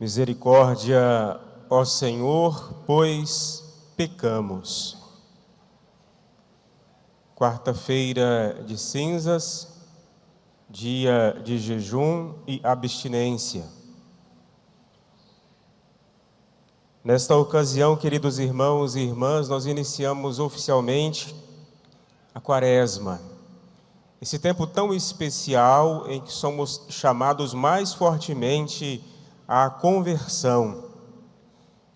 Misericórdia, ó Senhor, pois pecamos. Quarta-feira de cinzas, dia de jejum e abstinência. Nesta ocasião, queridos irmãos e irmãs, nós iniciamos oficialmente a Quaresma. Esse tempo tão especial em que somos chamados mais fortemente à conversão,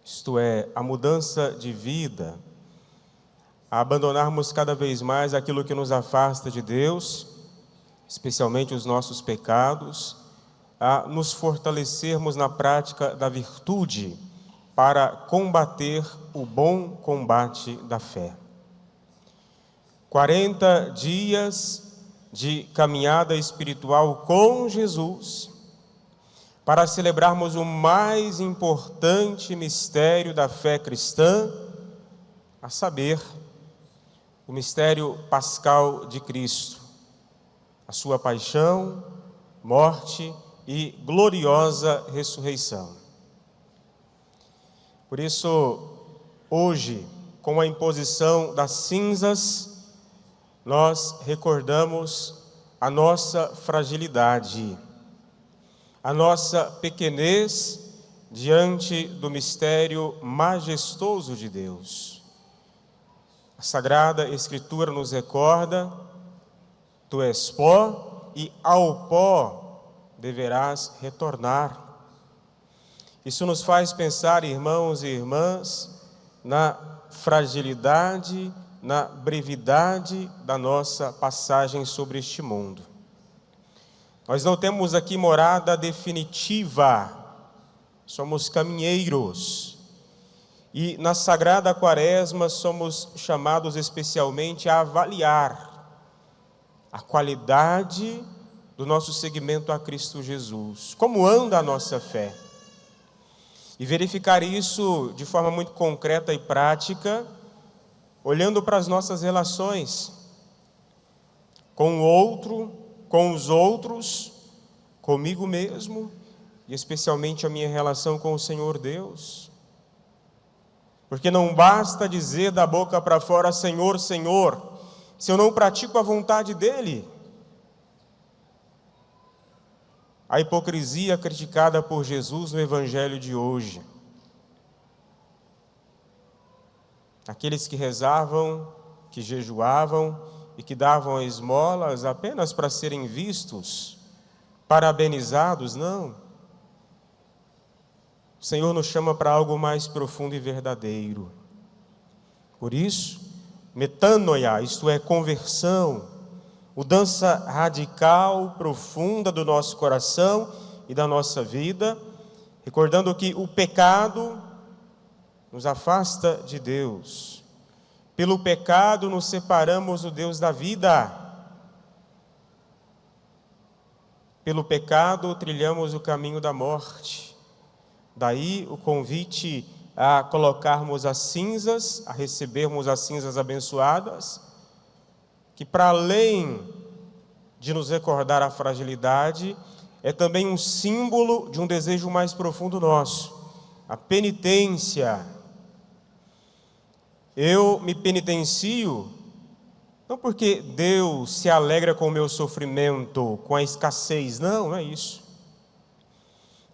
isto é, a mudança de vida, a abandonarmos cada vez mais aquilo que nos afasta de Deus, especialmente os nossos pecados, a nos fortalecermos na prática da virtude para combater o bom combate da fé. 40 dias de caminhada espiritual com Jesus, para celebrarmos o mais importante mistério da fé cristã, a saber, o mistério pascal de Cristo, a sua paixão, morte e gloriosa ressurreição. Por isso, hoje, com a imposição das cinzas, nós recordamos a nossa fragilidade, a nossa pequenez diante do mistério majestoso de Deus. A Sagrada Escritura nos recorda: tu és pó e ao pó deverás retornar. Isso nos faz pensar, irmãos e irmãs, na fragilidade, na brevidade da nossa passagem sobre este mundo. Nós não temos aqui morada definitiva, somos caminheiros. E na Sagrada Quaresma somos chamados especialmente a avaliar a qualidade do nosso seguimento a Cristo Jesus. Como anda a nossa fé? E verificar isso de forma muito concreta e prática, olhando para as nossas relações com o outro, com os outros, comigo mesmo e especialmente a minha relação com o Senhor Deus. Porque não basta dizer da boca para fora, Senhor, Senhor, se eu não pratico a vontade dEle. A hipocrisia criticada por Jesus no Evangelho de hoje. Aqueles que rezavam, que jejuavam e que davam esmolas apenas para serem vistos, parabenizados, não. O Senhor nos chama para algo mais profundo e verdadeiro. Por isso, metanoia, isto é, conversão, mudança radical, profunda do nosso coração e da nossa vida, recordando que o pecado nos afasta de Deus. Pelo pecado nos separamos do Deus da vida. Pelo pecado trilhamos o caminho da morte. Daí o convite a colocarmos as cinzas, a recebermos as cinzas abençoadas, que para além de nos recordar a fragilidade, é também um símbolo de um desejo mais profundo nosso, a penitência. Eu me penitencio, não porque Deus se alegra com o meu sofrimento, com a escassez, não é isso.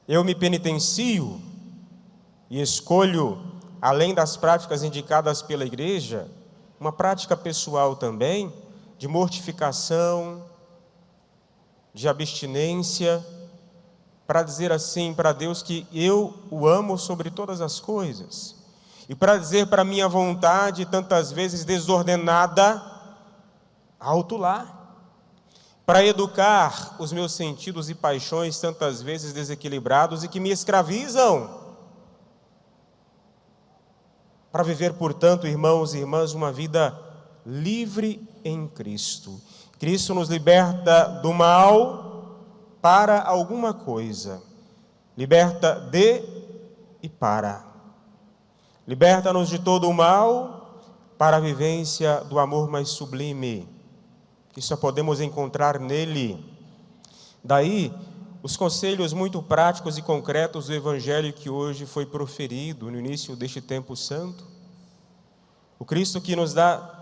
Eu me penitencio e escolho, além das práticas indicadas pela igreja, uma prática pessoal também, de mortificação, de abstinência, para dizer assim para Deus que eu o amo sobre todas as coisas. E para dizer para minha vontade, tantas vezes desordenada, alto lá. Para educar os meus sentidos e paixões, tantas vezes desequilibrados e que me escravizam. Para viver, portanto, irmãos e irmãs, uma vida livre em Cristo. Cristo nos liberta do mal para alguma coisa. Liberta de e para. Liberta-nos de todo o mal para a vivência do amor mais sublime, que só podemos encontrar nele. Daí os conselhos muito práticos e concretos do Evangelho que hoje foi proferido no início deste tempo santo. O Cristo que nos dá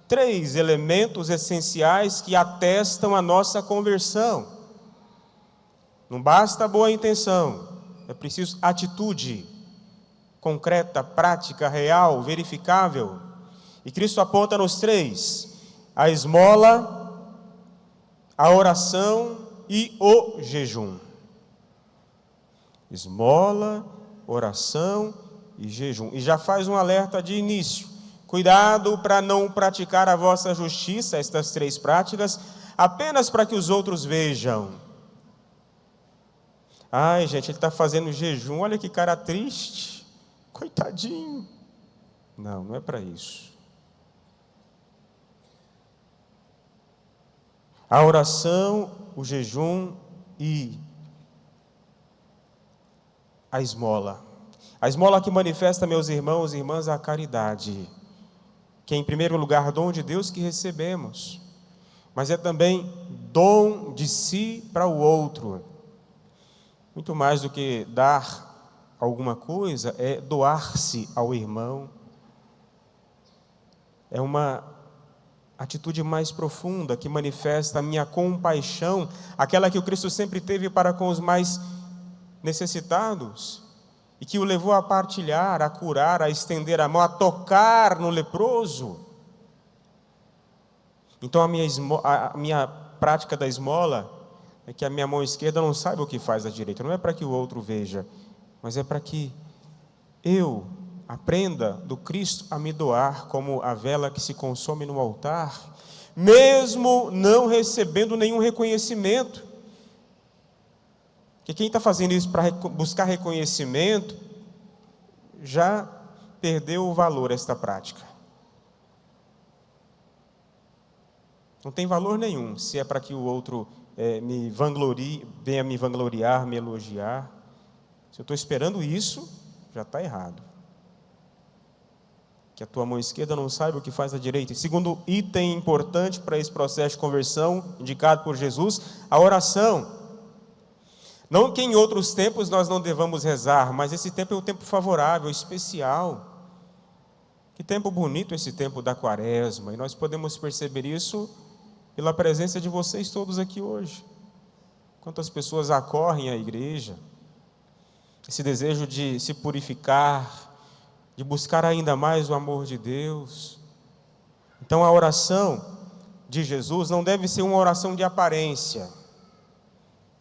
3 elementos essenciais que atestam a nossa conversão. Não basta a boa intenção, é preciso atitude concreta, prática, real, verificável. E Cristo aponta nos 3: a esmola, a oração e o jejum. Esmola, oração e jejum. E já faz um alerta de início: cuidado para não praticar a vossa justiça, estas 3 práticas, apenas para que os outros vejam. Ai, gente, ele está fazendo jejum, olha que cara triste, coitadinho. Não, não é para isso. A oração, o jejum e a esmola. A esmola que manifesta, meus irmãos e irmãs, a caridade, que é em primeiro lugar dom de Deus que recebemos, mas é também dom de si para o outro. Muito mais do que dar alguma coisa, é doar-se ao irmão. É uma atitude mais profunda que manifesta a minha compaixão, aquela que o Cristo sempre teve para com os mais necessitados e que o levou a partilhar, a curar, a estender a mão, a tocar no leproso. Então a minha prática da esmola é que a minha mão esquerda não saiba o que faz a direita. Não é para que o outro veja, mas é para que eu aprenda do Cristo a me doar como a vela que se consome no altar, mesmo não recebendo nenhum reconhecimento. Porque quem está fazendo isso para buscar reconhecimento, já perdeu o valor esta prática. Não tem valor nenhum se é para que o outro me vanglorie, venha me vangloriar, me elogiar. Se eu estou esperando isso, já está errado. Que a tua mão esquerda não saiba o que faz a direita. E segundo item importante para esse processo de conversão, indicado por Jesus, a oração. Não que em outros tempos nós não devamos rezar, mas esse tempo é um tempo favorável, especial. Que tempo bonito esse tempo da Quaresma, e nós podemos perceber isso pela presença de vocês todos aqui hoje. Quantas pessoas acorrem à igreja, esse desejo de se purificar, de buscar ainda mais o amor de Deus. Então a oração de Jesus não deve ser uma oração de aparência.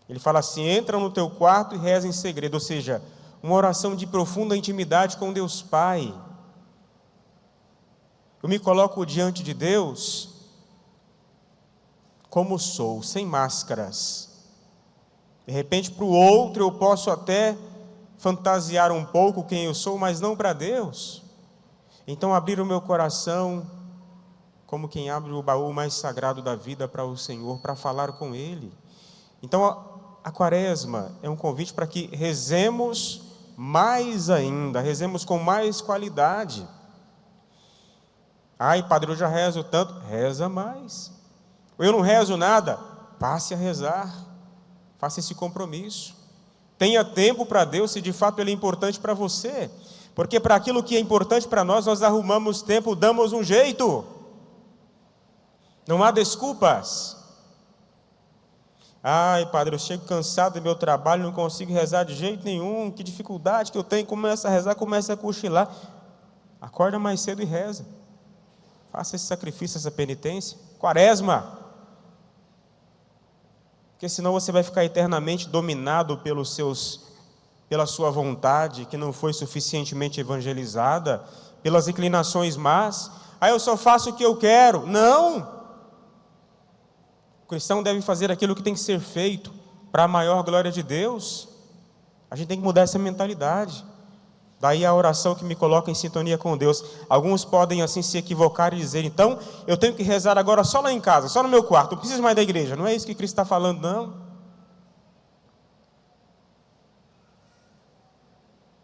Ele fala assim: entra no teu quarto e reza em segredo, ou seja, uma oração de profunda intimidade com Deus Pai. Eu me coloco diante de Deus como sou, sem máscaras. De repente, para o outro eu posso até fantasiar um pouco quem eu sou, mas não para Deus. Então abrir o meu coração como quem abre o baú mais sagrado da vida para o Senhor, para falar com Ele. Então a Quaresma é um convite para que rezemos mais ainda, rezemos com mais qualidade. Ai, padre, eu já rezo tanto. Reza mais. Eu não rezo nada. Passe a rezar. Faça esse compromisso. Tenha tempo para Deus, se de fato Ele é importante para você. Porque para aquilo que é importante para nós, nós arrumamos tempo, damos um jeito. Não há desculpas. Ai, padre, eu chego cansado do meu trabalho, não consigo rezar de jeito nenhum. Que dificuldade que eu tenho. Começa a rezar, começa a cochilar. Acorda mais cedo e reza. Faça esse sacrifício, essa penitência. Quaresma. Porque senão você vai ficar eternamente dominado pela sua vontade, que não foi suficientemente evangelizada, pelas inclinações más. Aí eu só faço o que eu quero. Não! O cristão deve fazer aquilo que tem que ser feito para a maior glória de Deus. A gente tem que mudar essa mentalidade. Daí a oração que me coloca em sintonia com Deus. Alguns podem assim se equivocar e dizer: então eu tenho que rezar agora só lá em casa, só no meu quarto, não preciso mais da igreja. Não é isso que Cristo está falando, não.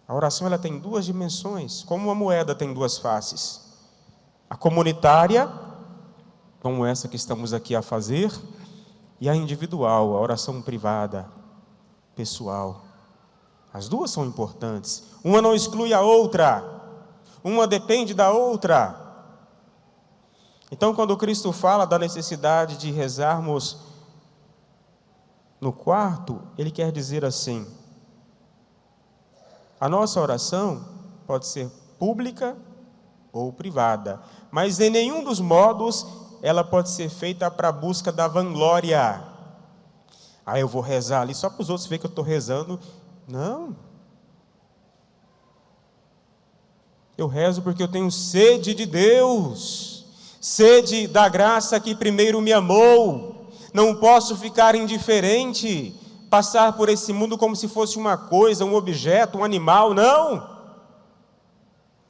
A oração ela tem 2 dimensões, como uma moeda tem 2 faces. A comunitária, como essa que estamos aqui a fazer, e a individual, a oração privada. pessoal. As duas são importantes. Uma não exclui a outra. Uma depende da outra. Então, quando Cristo fala da necessidade de rezarmos no quarto, Ele quer dizer assim: a nossa oração pode ser pública ou privada, mas em nenhum dos modos ela pode ser feita para a busca da vanglória. Eu vou rezar ali só para os outros verem que eu estou rezando. Não. Eu rezo porque eu tenho sede de Deus, sede da graça que primeiro me amou. Não posso ficar indiferente, passar por esse mundo como se fosse uma coisa, um objeto, um animal. Não.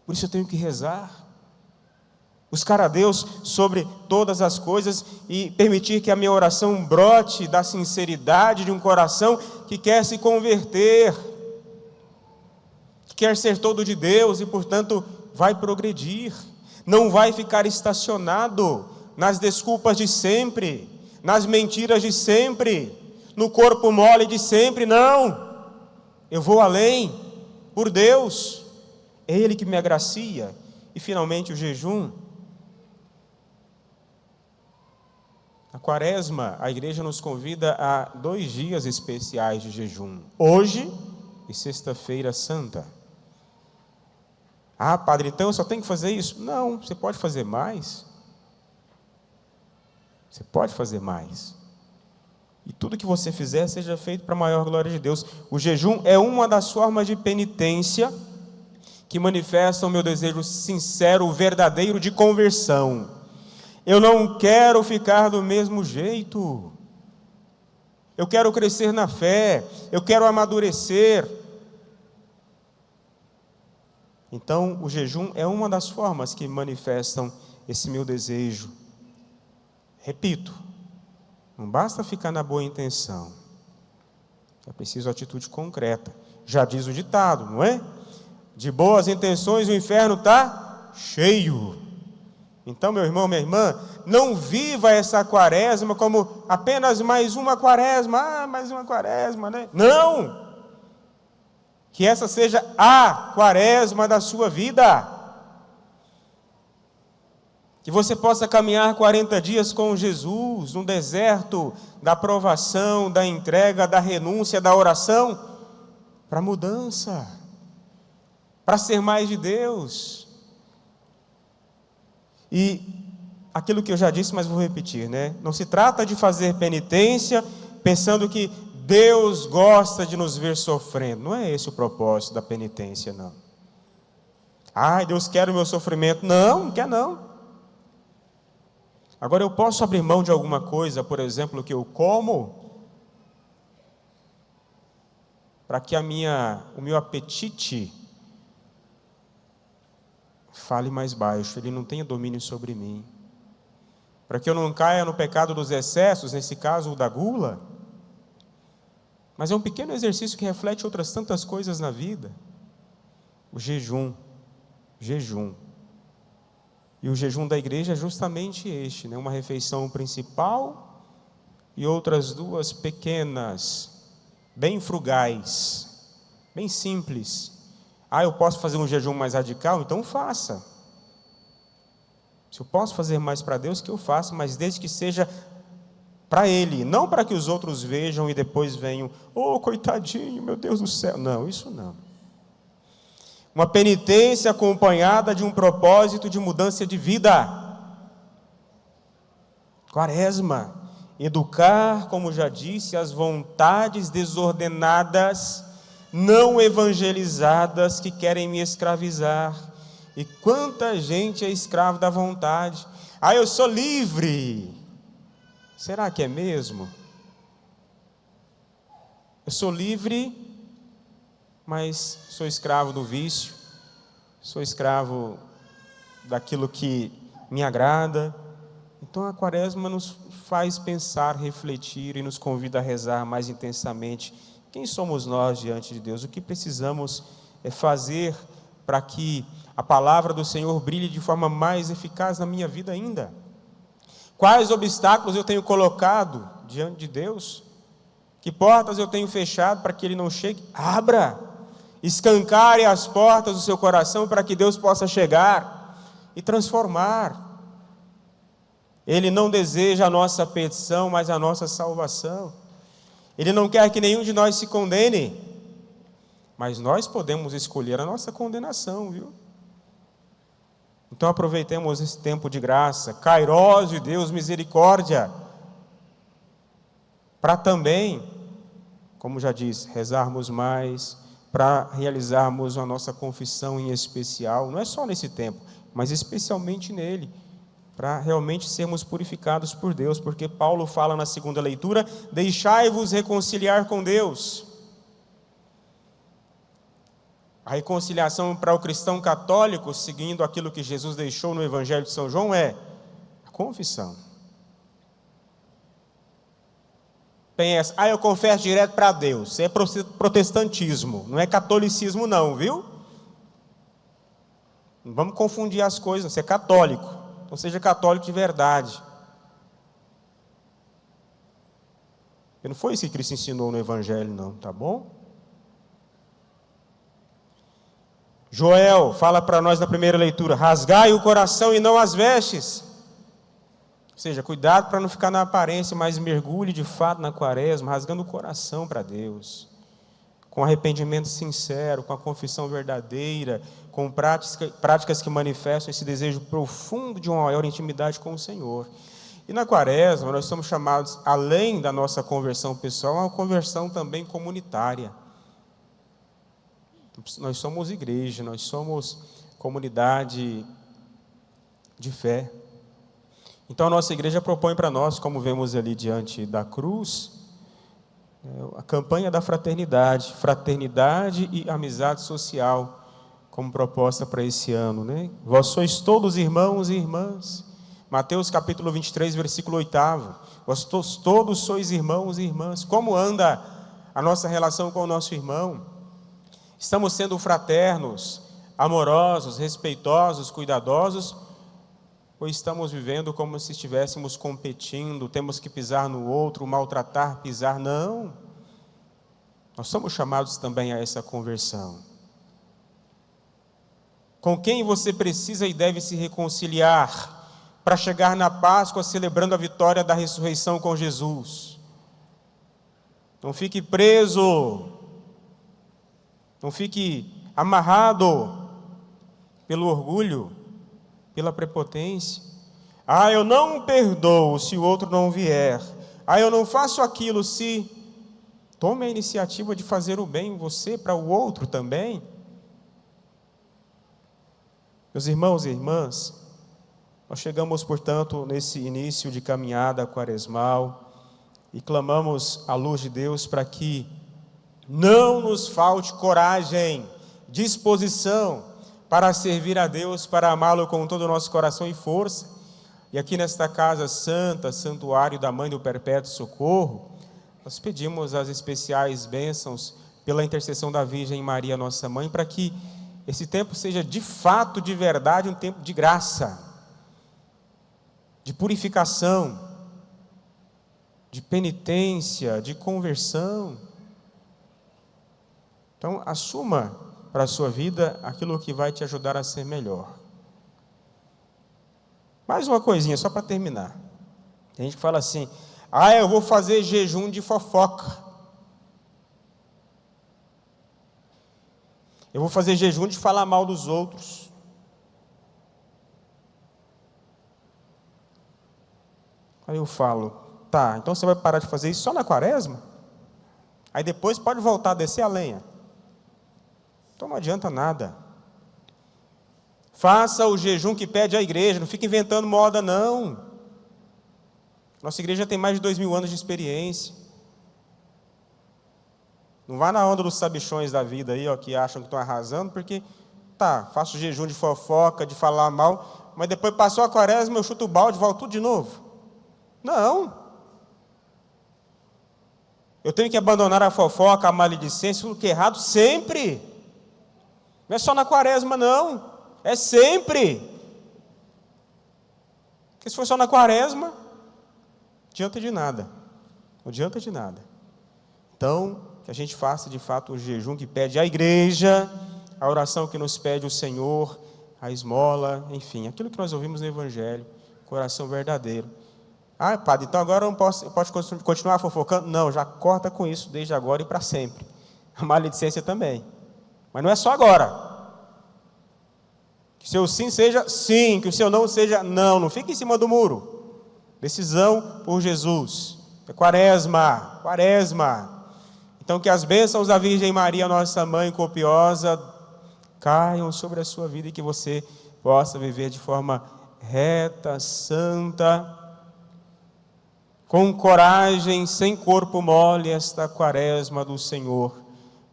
Por isso eu tenho que rezar, buscar a Deus sobre todas as coisas e permitir que a minha oração brote da sinceridade de um coração que quer se converter, que quer ser todo de Deus e, portanto, vai progredir, não vai ficar estacionado nas desculpas de sempre, nas mentiras de sempre, no corpo mole de sempre. Não, eu vou além, por Deus. É Ele que me agracia. E finalmente o jejum. Na Quaresma, a igreja nos convida a 2 dias especiais de jejum. Hoje e Sexta-feira Santa. Padre, então eu só tenho que fazer isso? Não, você pode fazer mais. Você pode fazer mais. E tudo que você fizer seja feito para a maior glória de Deus. O jejum é uma das formas de penitência que manifestam o meu desejo sincero, verdadeiro de conversão. Eu não quero ficar do mesmo jeito. Eu quero crescer na fé, eu quero amadurecer. Então, o jejum é uma das formas que manifestam esse meu desejo. Repito, não basta ficar na boa intenção. É preciso atitude concreta. Já diz o ditado, não é? De boas intenções o inferno está cheio. Então, meu irmão, minha irmã, não viva essa quaresma como apenas mais uma quaresma. Mais uma quaresma, né? Não! Que essa seja a quaresma da sua vida. Que você possa caminhar 40 dias com Jesus, no deserto da provação, da entrega, da renúncia, da oração, para mudança, para ser mais de Deus. E aquilo que eu já disse, mas vou repetir, né? Não se trata de fazer penitência pensando que Deus gosta de nos ver sofrendo. Não é esse o propósito da penitência, não. Deus quer o meu sofrimento. Não, não quer não. Agora eu posso abrir mão de alguma coisa, por exemplo, que eu como, para que o meu apetite fale mais baixo, ele não tenha domínio sobre mim, para que eu não caia no pecado dos excessos, nesse caso o da gula. Mas é um pequeno exercício que reflete outras tantas coisas na vida. O jejum. E o jejum da igreja é justamente este, né? Uma refeição principal e outras 2 pequenas, bem frugais, bem simples. Eu posso fazer um jejum mais radical? Então faça. Se eu posso fazer mais para Deus, que eu faça, mas desde que seja para Ele, não para que os outros vejam e depois venham, coitadinho, meu Deus do céu. Não, isso não. Uma penitência acompanhada de um propósito de mudança de vida. Quaresma, educar, como já disse, as vontades desordenadas, não evangelizadas, que querem me escravizar. E quanta gente é escravo da vontade. Eu sou livre. Será que é mesmo? Eu sou livre, mas sou escravo do vício, sou escravo daquilo que me agrada. Então a quaresma nos faz pensar, refletir e nos convida a rezar mais intensamente. Quem somos nós diante de Deus? O que precisamos fazer para que a palavra do Senhor brilhe de forma mais eficaz na minha vida ainda? Quais obstáculos eu tenho colocado diante de Deus? Que portas eu tenho fechado para que ele não chegue? Abra! Escancare as portas do seu coração para que Deus possa chegar e transformar. Ele não deseja a nossa petição, mas a nossa salvação. Ele não quer que nenhum de nós se condene, mas nós podemos escolher a nossa condenação, viu? Então aproveitemos esse tempo de graça, Kairós de Deus, misericórdia, para também, como já disse, rezarmos mais, para realizarmos a nossa confissão em especial, não é só nesse tempo, mas especialmente nele, para realmente sermos purificados por Deus, porque Paulo fala na segunda leitura, deixai-vos reconciliar com Deus. A reconciliação para o cristão católico, seguindo aquilo que Jesus deixou no Evangelho de São João, é a confissão. Pensa, eu confesso direto para Deus. Isso é protestantismo, não é catolicismo não, viu? Não vamos confundir as coisas, você é católico, então seja católico de verdade. E não foi isso que Cristo ensinou no Evangelho não, tá bom? Joel fala para nós na primeira leitura, rasgai o coração e não as vestes. Ou seja, cuidado para não ficar na aparência, mas mergulhe de fato na quaresma, rasgando o coração para Deus, com arrependimento sincero, com a confissão verdadeira, com práticas que manifestam esse desejo profundo de uma maior intimidade com o Senhor. E na quaresma nós somos chamados, além da nossa conversão pessoal, a uma conversão também comunitária. Nós somos igreja, nós somos comunidade de fé. Então a nossa igreja propõe para nós, como vemos ali diante da cruz, a campanha da fraternidade, fraternidade e amizade social, como proposta para esse ano, né? Vós sois todos irmãos e irmãs. Mateus capítulo 23, versículo 8. Vós todos sois irmãos e irmãs. Como anda a nossa relação com o nosso irmão? Estamos sendo fraternos, amorosos, respeitosos, cuidadosos, ou estamos vivendo como se estivéssemos competindo, temos que pisar no outro, maltratar, pisar? Não. Nós somos chamados também a essa conversão. Com quem você precisa e deve se reconciliar para chegar na Páscoa celebrando a vitória da ressurreição com Jesus? Não fique preso, não fique amarrado pelo orgulho, pela prepotência. Eu não perdoo se o outro não vier. Eu não faço aquilo se... Tome a iniciativa de fazer o bem você para o outro também. Meus irmãos e irmãs, nós chegamos, portanto, nesse início de caminhada quaresmal e clamamos à luz de Deus para que não nos falte coragem, disposição para servir a Deus, para amá-lo com todo o nosso coração e força. E aqui nesta casa santa, santuário da Mãe do Perpétuo Socorro, nós pedimos as especiais bênçãos pela intercessão da Virgem Maria, nossa Mãe, para que esse tempo seja de fato, de verdade, um tempo de graça, de purificação, de penitência, de conversão. Então, assuma para a sua vida aquilo que vai te ajudar a ser melhor. Mais uma coisinha, só para terminar. Tem gente que fala assim, eu vou fazer jejum de fofoca. Eu vou fazer jejum de falar mal dos outros. Aí eu falo, tá, então você vai parar de fazer isso só na quaresma? Aí depois pode voltar a descer a lenha. Então não adianta nada. Faça o jejum que pede a igreja, não fique inventando moda não. Nossa igreja tem mais de 2000 anos de experiência. Não vá na onda dos sabichões da vida aí, que acham que estão arrasando, porque, faço jejum de fofoca, de falar mal, mas depois passou a quaresma, eu chuto o balde e volto tudo de novo. Não. Eu tenho que abandonar a fofoca, a maledicência, tudo que é errado, sempre. Não é só na quaresma, não. É sempre. Porque se for só na quaresma, não adianta de nada. Não adianta de nada. Então, que a gente faça de fato o jejum que pede a igreja, a oração que nos pede o Senhor, a esmola, enfim, aquilo que nós ouvimos no Evangelho, coração verdadeiro. Ah, padre, então agora eu não posso continuar fofocando? Não, já corta com isso desde agora e para sempre. A maledicência também. Mas não é só agora. Que o seu sim seja sim, que o seu não seja não. Não fique em cima do muro. Decisão por Jesus. É quaresma, quaresma. Então que as bênçãos da Virgem Maria, nossa mãe copiosa, caiam sobre a sua vida e que você possa viver de forma reta, santa, com coragem, sem corpo mole, esta quaresma do Senhor,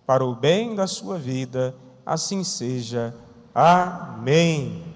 para o bem da sua vida, assim seja. Amém.